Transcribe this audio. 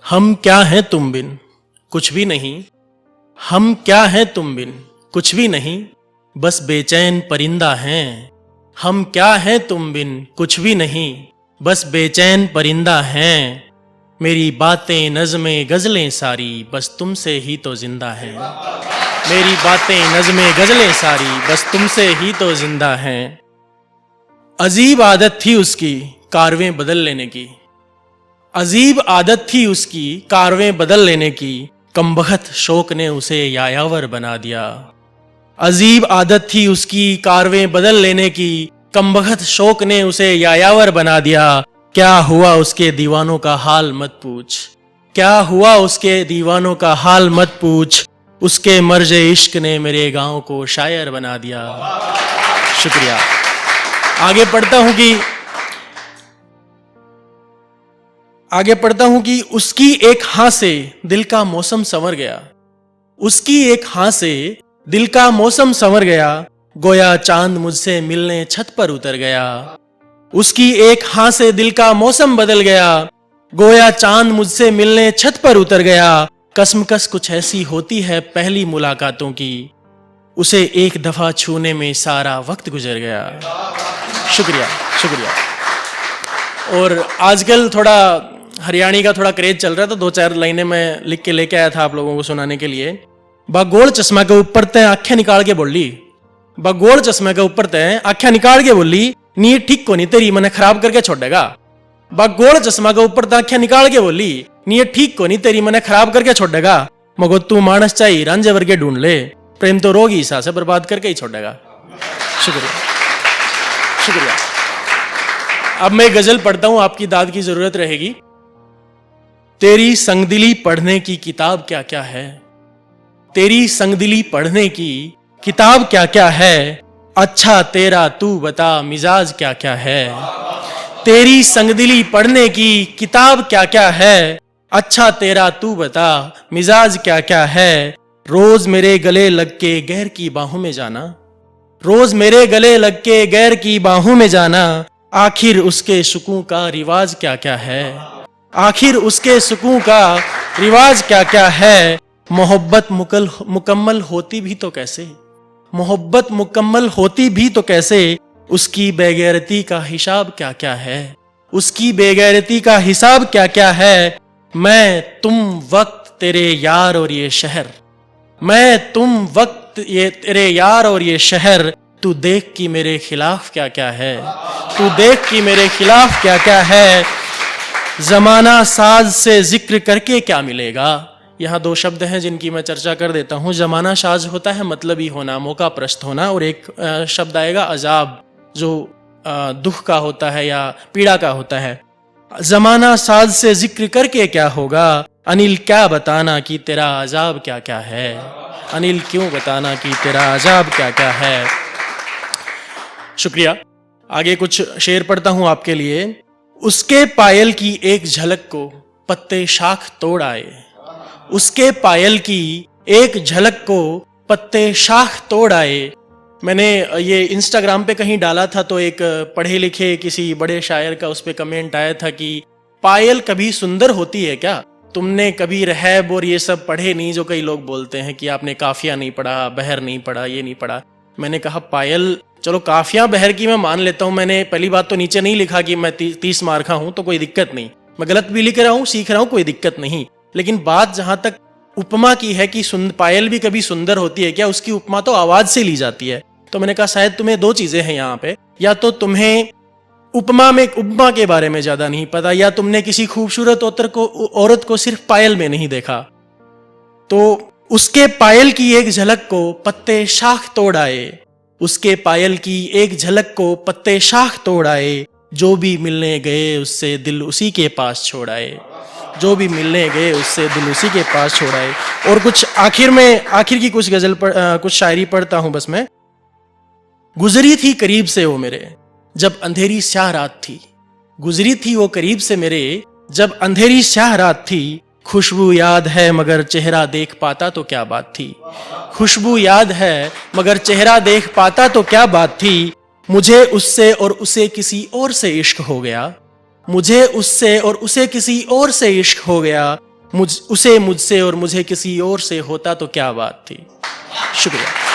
हम क्या हैं तुम बिन कुछ भी नहीं, हम क्या हैं तुम बिन कुछ भी नहीं, बस बेचैन परिंदा हैं। हम क्या हैं तुम बिन कुछ भी नहीं, बस बेचैन परिंदा हैं। मेरी बातें नज़में गज़लें सारी बस तुमसे ही तो जिंदा हैं। मेरी बातें नज़में गज़लें सारी बस तुमसे ही तो जिंदा हैं। अजीब आदत थी उसकी कारवें बदल लेने की, अजीब आदत थी उसकी कारवें बदल लेने की, कमबख्त शौक ने उसे यायावर बना दिया। अजीब आदत थी उसकी कारवें बदल लेने की, कमबख्त शौक ने उसे यायावर बना दिया। क्या हुआ उसके दीवानों का हाल मत पूछ, क्या हुआ उसके दीवानों का हाल मत पूछ, उसके मर्ज इश्क ने मेरे गांव को शायर बना दिया। शुक्रिया। आगे पढ़ता हूं कि उसकी एक हाँ से दिल का मौसम संवर गया, उसकी एक हाँ से दिल का मौसम संवर गया, गोया चांद मुझसे मिलने छत पर उतर गया। उसकी एक हाँ से दिल का मौसम बदल गया, गोया चांद मुझसे मिलने छत पर उतर गया। कसमकस कुछ ऐसी होती है पहली मुलाकातों की, उसे एक दफा छूने में सारा वक्त गुजर गया। शुक्रिया शुक्रिया। और आजकल थोड़ा हरियाणी का थोड़ा क्रेज चल रहा था, दो चार लाइनें मैं लिख के लेके आया था आप लोगों को सुनाने के लिए। बागोड़ चश्मा के ऊपर तय आंखें निकाल के बोली, बागोड़ चश्मा के ऊपर तय आंखें निकाल के बोली, नी ठीक को नहीं तेरी मने खराब करके छोड़ेगा। बागोड़ चश्मा के ऊपर तय आंखें निकाल के बोली, नी ठीक को नहीं तेरी मने खराब करके छोड़ेगा। मगो तू मानस चाहिए रांझे वर्गे ढूंढ ले, प्रेम तो रोगी सा से बर्बाद करके ही छोड़ेगा। शुक्रिया शुक्रिया। अब मैं गजल पढ़ता हूं, आपकी दाद की जरूरत रहेगी। तेरी संगदिली पढ़ने की किताब क्या क्या है, तेरी संगदिली पढ़ने की किताब क्या क्या है, अच्छा तेरा तू बता मिजाज क्या क्या है। तेरी संगदिली पढ़ने की किताब क्या क्या है, अच्छा तेरा तू बता मिजाज क्या क्या है। रोज मेरे गले लग के गैर की बाहों में जाना, रोज मेरे गले लग के गैर की बाहों में जाना, आखिर उसके सुकून का रिवाज क्या क्या है, आखिर उसके सुकून का रिवाज क्या क्या है। मोहब्बत मुकम्मल होती भी तो कैसे, मोहब्बत मुकम्मल होती भी तो कैसे, उसकी बेगैरती का हिसाब क्या क्या है, उसकी बेगैरती का हिसाब क्या क्या है। मैं तुम वक्त तेरे यार और ये शहर, मैं तुम वक्त ये तेरे यार और ये शहर, तू देख कि मेरे खिलाफ क्या क्या है, तू देख कि मेरे खिलाफ क्या क्या है। जमाना साज से जिक्र करके क्या मिलेगा, यहाँ दो शब्द हैं जिनकी मैं चर्चा कर देता हूँ। जमाना साज होता है मतलबी होना, मौका प्रस्त होना, और एक शब्द आएगा अजाब, जो दुख का होता है या पीड़ा का होता है। जमाना साज से जिक्र करके क्या होगा, अनिल क्या बताना कि तेरा अजाब क्या क्या है, अनिल क्यों बताना कि तेरा अजाब क्या क्या है। शुक्रिया। आगे कुछ शेर पढ़ता हूं आपके लिए। उसके पायल की एक झलक को पत्ते शाख तोड़ आए, उसके पायल की एक झलक को पत्ते शाख तोड़ आए। मैंने ये इंस्टाग्राम पे कहीं डाला था, तो एक पढ़े लिखे किसी बड़े शायर का उस पे कमेंट आया था कि पायल कभी सुंदर होती है क्या, तुमने कभी रहब और ये सब पढ़े नहीं, जो कई लोग बोलते हैं कि आपने काफिया नहीं पढ़ा, बहर नहीं पढ़ा, ये नहीं पढ़ा। मैंने कहा पायल, चलो काफिया बहर की मैं मान लेता हूँ, मैंने पहली बात तो नीचे नहीं लिखा कि मैं 30 मार्का हूं, तो कोई दिक्कत नहीं, मैं गलत भी लिख रहा हूँ, सीख रहा हूँ, कोई दिक्कत नहीं। लेकिन बात जहां तक उपमा की है कि पायल भी कभी सुंदर होती है क्या, उसकी उपमा तो आवाज से ली जाती है। तो मैंने कहा शायद तुम्हें दो चीजें हैं यहाँ पे, या तो तुम्हें उपमा के बारे में ज्यादा नहीं पता, या तुमने किसी खूबसूरत औरत को सिर्फ पायल में नहीं देखा। तो उसके पायल की एक झलक को पत्ते शाख तोड़ आए, उसके पायल की एक झलक को पत्ते शाख तोड़ आए, जो भी मिलने गए उससे दिल उसी के पास छोड़ आए, जो भी मिलने गए उससे दिल उसी के पास छोड़ आए। और कुछ आखिर की कुछ गजल कुछ शायरी पढ़ता हूं बस मैं। गुजरी थी करीब से वो मेरे जब अंधेरी स्याह रात थी, गुजरी थी वो करीब से मेरे जब अंधेरी स्याह रात थी। खुशबू याद है मगर चेहरा देख पाता तो क्या बात थी, खुशबू याद है मगर चेहरा देख पाता तो क्या बात थी। मुझे उससे और उसे किसी और से इश्क हो गया, मुझे उससे और उसे किसी और से इश्क हो गया। उसे मुझसे और मुझे किसी और से होता तो क्या बात थी। शुक्रिया।